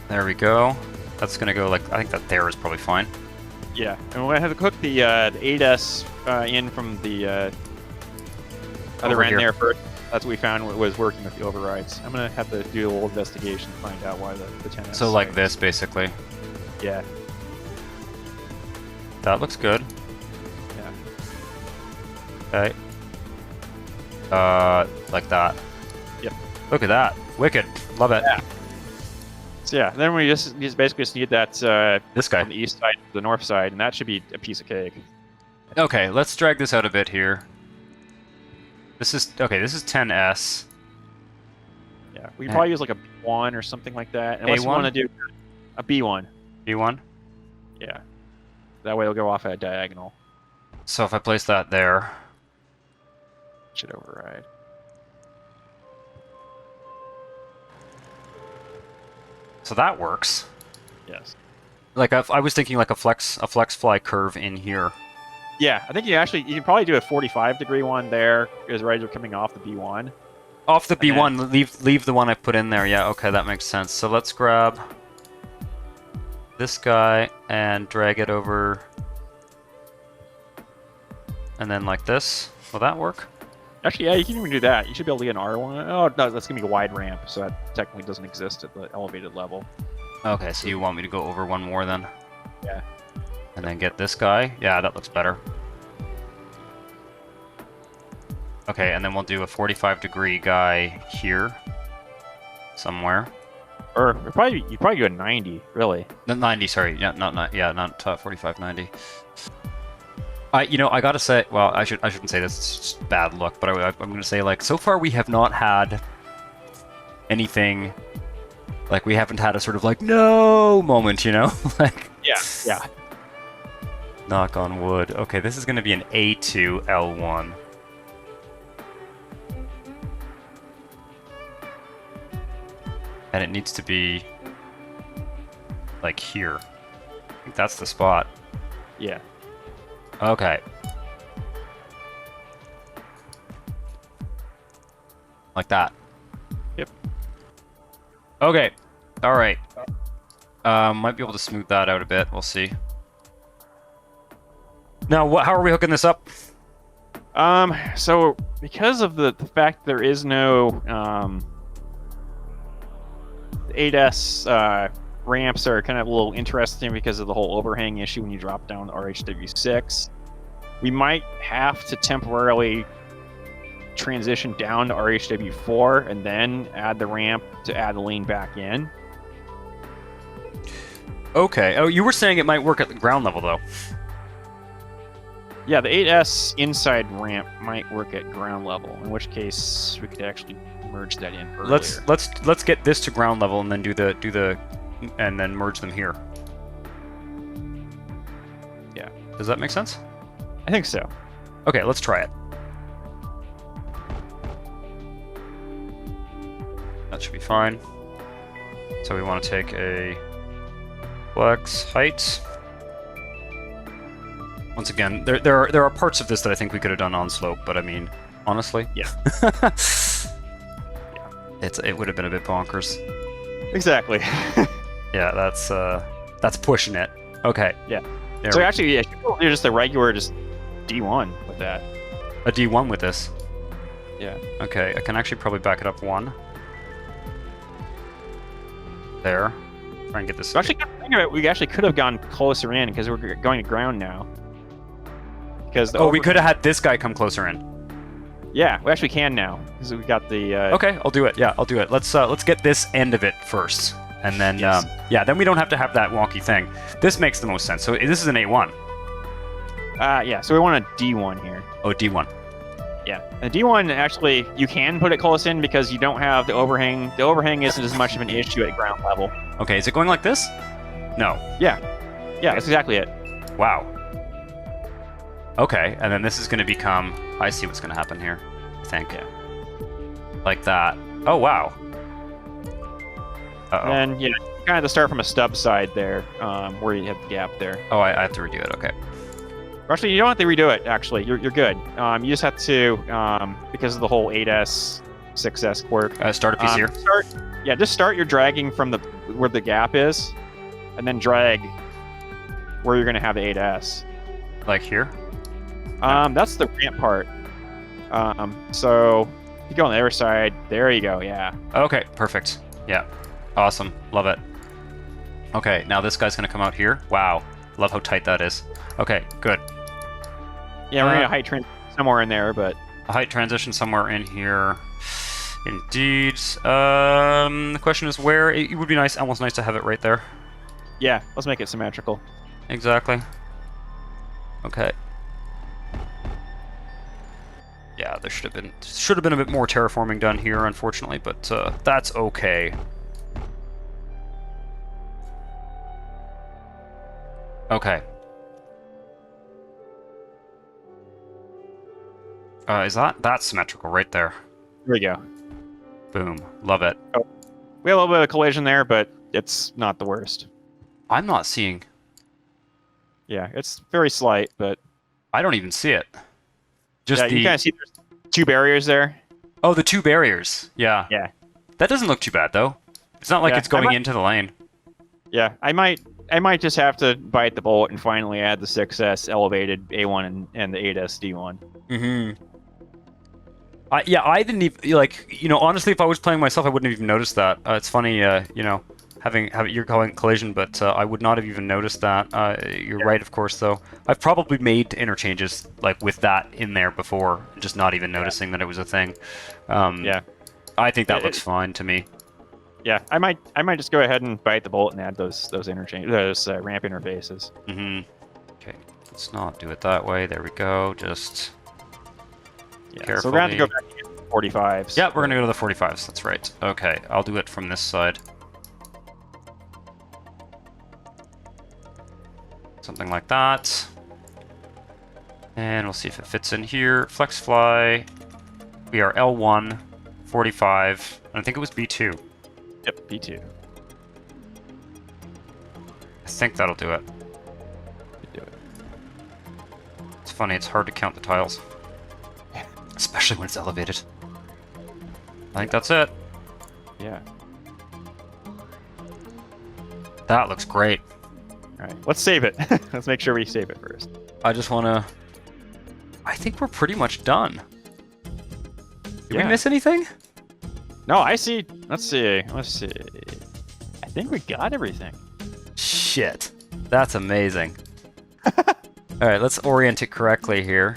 There we go. That's gonna go like, I think that there is probably fine. Yeah, and we're gonna have to hook the 8S in from the other Over end here. there first. That's what we found was working with the overrides. I'm gonna have to do a little investigation to find out why the 10S. So like this, basically. Yeah. That looks good. Yeah. Okay. Like that. Yep. Look at that. Wicked. Love it. Yeah. So yeah, then we just basically just need that This guy. from the east side to the north side, and that should be a piece of cake. Okay, let's drag this out a bit here. This is 10S. Yeah, we can probably use like a B1 or something like that. Unless you A1? want to do a B1. B1. Yeah. That way it'll go off at a diagonal. So if I place that there, Should override. so that works. Yes. Like I was thinking like a flex fly curve in here. Yeah, I think you can probably do a 45-degree one there, because right you're coming off the B1. Off the And B1, leave the one I put in there. Yeah, okay, that makes sense. So let's grab this guy and drag it over, and then like this. Will that work? Actually, yeah, you can even do that. You should be able to get an R1. Oh, no, that's going to be a wide ramp, so that technically doesn't exist at the elevated level. Okay, so you want me to go over one more then? Yeah. And then get this guy? Yeah, that looks better. Okay, and then we'll do a 45-degree guy here. Somewhere. Or you probably do a 90, really. No, 90, sorry. Yeah, not 45, 90. I gotta say, well, I shouldn't say this, it's just bad luck, but I'm gonna say, like, so far we have not had anything, like, we haven't had a sort of, like, no moment, you know? Like, Yeah. knock on wood. Okay, this is gonna be an A2 L1. And it needs to be, like, here. I think that's the spot. Yeah. Okay. Like that. Yep. Okay. All right. Might be able to smooth that out a bit. We'll see. Now, how are we hooking this up? So because of the fact there is no 8S ramps are kind of a little interesting because of the whole overhang issue when you drop down the RHW6. We might have to temporarily transition down to RHW4 and then add the ramp to add the lane back in. Okay. Oh, you were saying it might work at the ground level, though. Yeah, the 8S inside ramp might work at ground level, in which case we could actually merge that in earlier. Let's get this to ground level and then do the and then merge them here. Yeah. Does that make sense? I think so. Okay, let's try it. That should be fine. So we want to take a flex height. Once again, there are parts of this that I think we could have done on slope, but I mean, honestly, Yeah. it would have been a bit bonkers. Exactly. Yeah, that's pushing it. Okay. Yeah. There So we- actually, yeah, you're just a regular, just D1 with that. a D1 with this. Yeah. Okay, I can actually probably back it up one. There. Try and get this. So actually, come to think of it, we actually could have gone closer in because we're going to ground now. Because We could have had this guy come closer in. Yeah, we actually can now because we got the. Okay, I'll do it. Yeah, I'll do it. Let's get this end of it first, and then Yes. then we don't have to have that wonky thing. This makes the most sense. So this is an A1. Yeah, so we want a D1 here. Oh, D1. Yeah, and D1 actually you can put it close in because you don't have the overhang. The overhang isn't as much of an issue at ground level. Okay, is it going like this? No. Yeah, that's exactly it. Wow. Okay, and then this is going to become. I see what's going to happen here. I think. Yeah. Like that. Oh wow. Uh oh. And you kind of have to start from a stub side there, where you have the gap there. Oh, I have to redo it. Okay. Actually, you don't have to redo it. Actually, you're good. You just have to because of the whole 8S, 6S quirk. Start a piece here. Just start your dragging from where the gap is, and then drag where you're going to have the 8S. Like here? That's the ramp part. So if you go on the other side, there you go. Yeah. Okay, perfect. Yeah, awesome. Love it. Okay, now this guy's gonna come out here. Wow, love how tight that is. Okay, good. Yeah, we're gonna height somewhere in there, but a height transition somewhere in here. Indeed. The question is where. It would be nice, almost nice to have it right there. Yeah, let's make it symmetrical. Exactly. Okay. Yeah, there should have been a bit more terraforming done here, unfortunately, but that's okay. Okay. That's symmetrical right there. Here we go. Boom. Love it. Oh, we have a little bit of collision there, but it's not the worst. I'm not seeing. Yeah, it's very slight, but I don't even see it. Just yeah, you kind of see there's 2 barriers there. Oh, the 2 barriers. Yeah. Yeah. That doesn't look too bad though. It's not like it's going into the lane. Yeah, I might just have to bite the bullet and finally add the 6S elevated A1 and the 8S D1. Mm-hmm. Yeah, I didn't even, like, honestly, if I was playing myself, I wouldn't have even noticed that. It's funny, having you're calling it collision, but I would not have even noticed that. You're right, of course, though. I've probably made interchanges like with that in there before, just not even noticing that it was a thing. Yeah, I think that looks fine to me. Yeah, I might just go ahead and bite the bullet and add those ramp interfaces. Mm-hmm. Okay, let's not do it that way. There we go. Just carefully. So we're going to have to go back to the 45s. Yeah, we're going to go to the 45s. That's right. Okay, I'll do it from this side. Something like that. And we'll see if it fits in here. Flex fly. We are L1, 45, and I think it was B2. Yep, B2. I think that'll do it. Do it. It's funny, it's hard to count the tiles. Especially when it's elevated. I think that's it. Yeah. That looks great. Alright, let's save it. Let's make sure we save it first. I just want to... I think we're pretty much done. Did we miss anything? No, I see. Let's see. I think we got everything. Shit. That's amazing. Alright, let's orient it correctly here.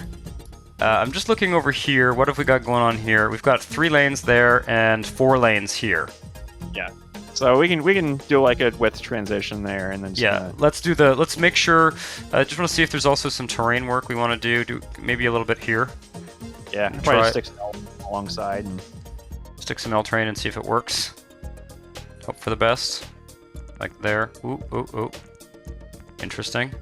I'm just looking over here. What have we got going on here? We've got 3 lanes there and 4 lanes here. Yeah. So we can do like a width transition there, and then let's make sure. I just want to see if there's also some terrain work we want to do maybe a little bit here. Yeah, probably stick some alongside and stick some L train and see if it works. Hope for the best. Like there. Ooh, ooh, ooh. Interesting.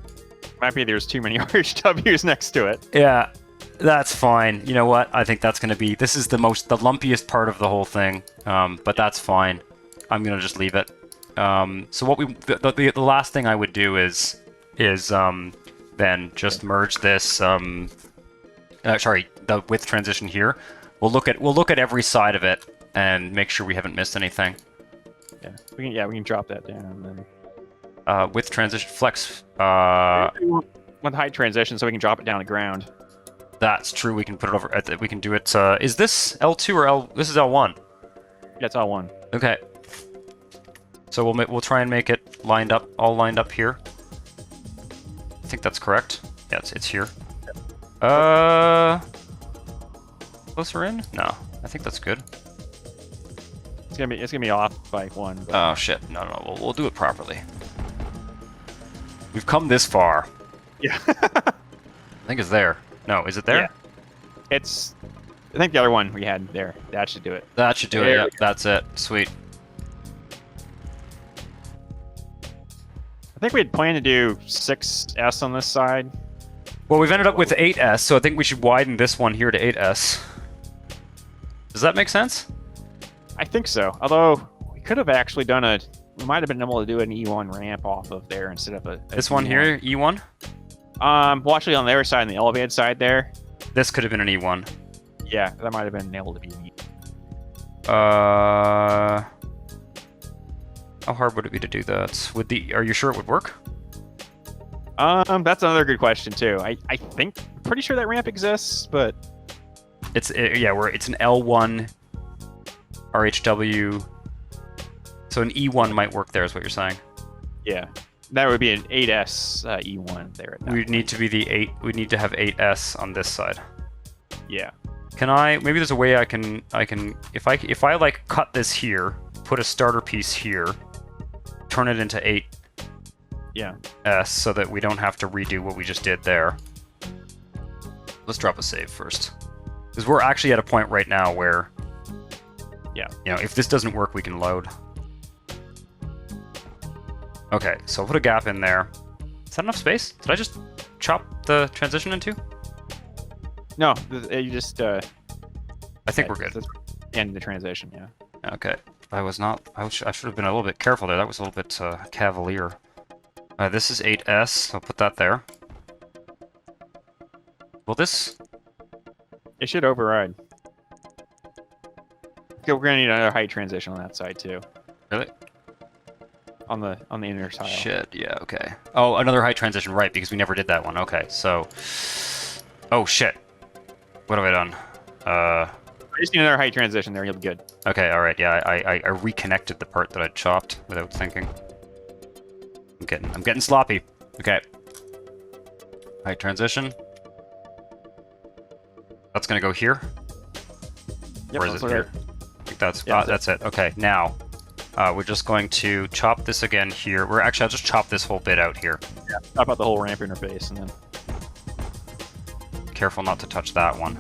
Might be there's too many RHWs next to it. Yeah, that's fine. You know what? I think that's going to be. This is the lumpiest part of the whole thing. But that's fine. I'm gonna just leave it. So what the last thing I would do is then just merge this. Sorry, the width transition here. We'll look at every side of it and make sure we haven't missed anything. Yeah, we can drop that down. And then... width transition flex. With height transition, so we can drop it down to ground. That's true. We can put it over. We can do it. Is this L2 or L? This is L1. Yeah, it's L1. Okay. So we'll try and make it all lined up here. I think that's correct. Yeah, it's here. Closer in? No, I think that's good. It's gonna be off by 1. But... Oh shit! No. We'll do it properly. We've come this far. Yeah. I think it's there. No, is it there? Yeah. It's. I think the other one we had there. That should do it. That should do it. Yeah, that's it. Sweet. I think we had planned to do 6S on this side. Well, we've ended up with 8S, so I think we should widen this one here to 8S. Does that make sense? I think so. Although, we could have actually done we might have been able to do an E1 ramp off of there instead of a this one here, E1? Well, actually on the other side, on the elevated side there. This could have been an E1. Yeah, that might have been able to be an E1. How hard would it be to do that? Are you sure it would work? That's another good question too. I think pretty sure that ramp exists, but It's an L1 RHW. So an E1 might work there, is what you're saying. yeah, that would be an 8S E1 there. At that We'd point. need to be the 8. We'd need to have 8S on this side. Yeah. Can I? Maybe there's a way I can. If I like cut this here, put a starter piece here, turn it into 8. Yeah. S, so that we don't have to redo what we just did there. Let's drop a save first, because we're actually at a point right now where, yeah, if this doesn't work, we can load. Okay, so I'll put a gap in there. Is that enough space? Did I just chop the transition in two? No, you just. I think we're good. That's end the transition. Yeah. Okay, I should have been a little bit careful there. That was a little bit cavalier. This is 8S. I'll put that there. Will this? It should override. Okay, we're gonna need another height transition on that side too. Really? On the inner tile. Shit. Yeah. Okay. Oh, another height transition, right? Because we never did that one. Okay. So. Oh shit. What have I done? I just need another height transition there. You'll be good. Okay. All right. Yeah. I reconnected the part that I chopped without thinking. I'm getting sloppy. Okay. Height transition. That's gonna go here. Yep, or is it here? I think that's it. Okay. Now, we're just going to chop this again here. I'll just chop this whole bit out here. Yeah. Chop out the whole ramp interface and then. Careful not to touch that one.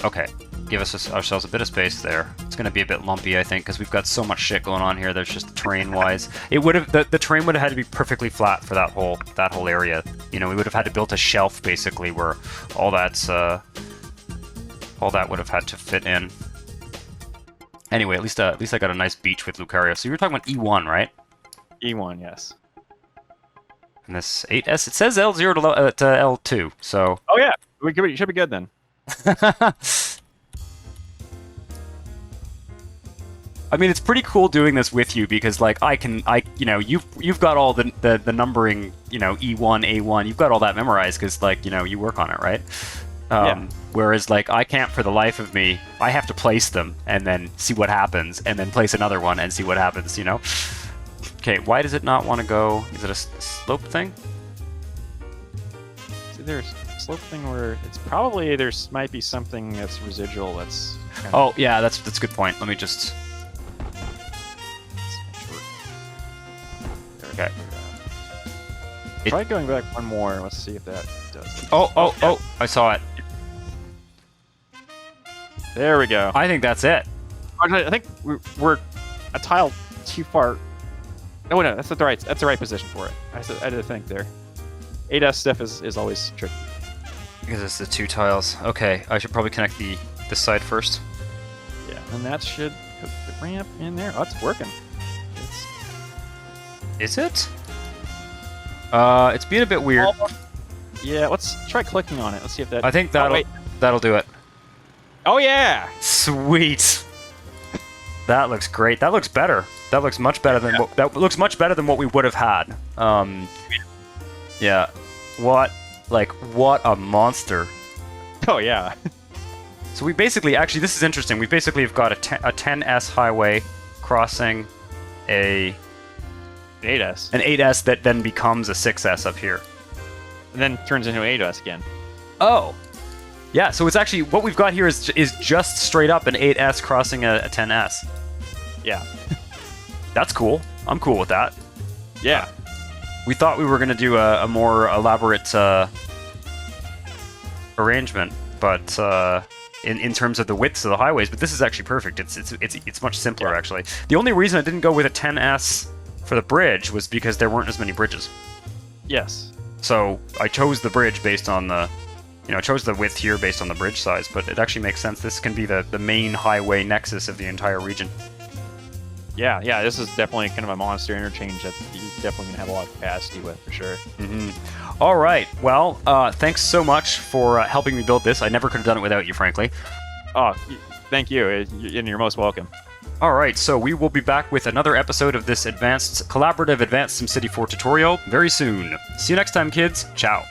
Okay. Give ourselves a bit of space there. It's going to be a bit lumpy, I think, because we've got so much shit going on here. There's just terrain-wise. It would have the terrain would have had to be perfectly flat for that whole area. We would have had to build a shelf basically where all that would have had to fit in. Anyway, at least I got a nice beach with Lucario. So you were talking about E1, right? E1, yes. And this 8S, it says L0 to L2, so. Oh yeah, we should be good then. I mean, it's pretty cool doing this with you because, like, you've got all the numbering, E1, A1, you've got all that memorized because, like, you work on it, right? Yeah. Whereas, like, I can't for the life of me. I have to place them and then see what happens, and then place another one and see what happens. Okay, why does it not want to go? Is it a slope thing? See, there's a slope thing where it's probably might be something that's residual. That's. Oh yeah, that's a good point. Let me just. Okay. Try going back one more. Let's see if that does. Oh! I saw it. There we go. I think that's it. I think we're a tile too far. Oh no, that's the right position for it. I had to think there. 8S stuff is always tricky. Because it's the two tiles. Okay, I should probably connect this side first. Yeah, and that should hook the ramp in there. Oh, it's working. Is it? It's being a bit weird. Yeah, let's try clicking on it. Let's see if that. I think that'll do it. Oh yeah! Sweet. That looks great. That looks better. That looks much better than what we would have had. Yeah. What a monster. Oh yeah. So we basically, actually, this is interesting. We basically have got a 10S highway crossing an 8S that then becomes a 6S up here. And then turns into an 8S again. Oh. Yeah, so it's actually, what we've got here is just straight up an 8S crossing a 10S. Yeah. That's cool. I'm cool with that. Yeah. We thought we were going to do a more elaborate arrangement, but in terms of the widths of the highways, but this is actually perfect. It's much simpler, actually. The only reason I didn't go with a 10S for the bridge was because there weren't as many bridges. Yes. So I chose the bridge based on I chose the width here based on the bridge size, but it actually makes sense. This can be the main highway nexus of the entire region. Yeah, this is definitely kind of a monster interchange that you're definitely going to have a lot of capacity with, for sure. Mm-hmm. All right. Well, thanks so much for helping me build this. I never could have done it without you, frankly. Oh, thank you, and you're most welcome. All right, so we will be back with another episode of this collaborative advanced SimCity 4 tutorial very soon. See you next time, kids. Ciao.